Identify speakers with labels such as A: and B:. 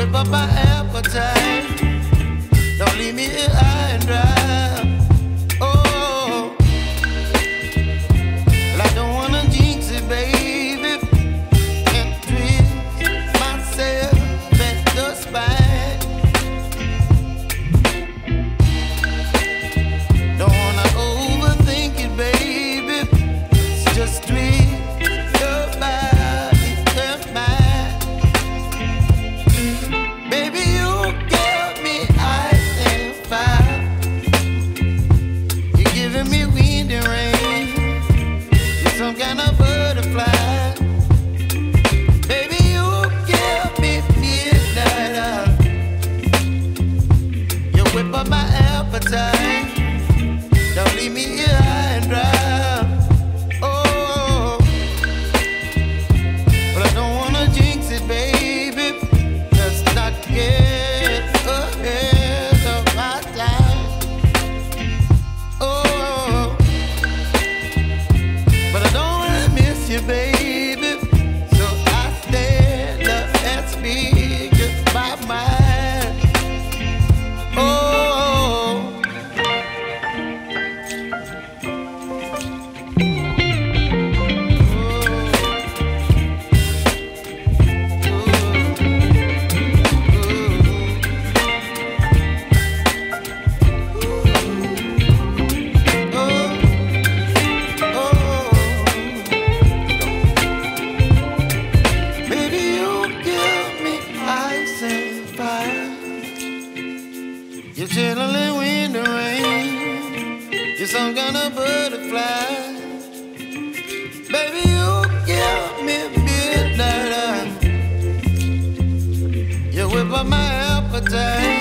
A: whip up my appetite. Don't leave me here high and dry. Oh, well, I don't wanna jinx it, baby, and twist myself at the spine. Don't wanna overthink it, baby. It's just twist your body and mine. Baby, you give me ice and fire. You're giving me wind and rain. You're some kind of butterfly. Baby, you give me midnight. You whip up my appetite. Don't leave me here high and dry. Oh, but I don't wanna jinx it, baby. Let's not get ahead of my time. Oh, but I don't wanna miss you, baby. So I stand up and speak just my mind. Oh. You're chilling wind and rain. You're some kind of butterfly. Baby, you give me midnight. You whip up my appetite.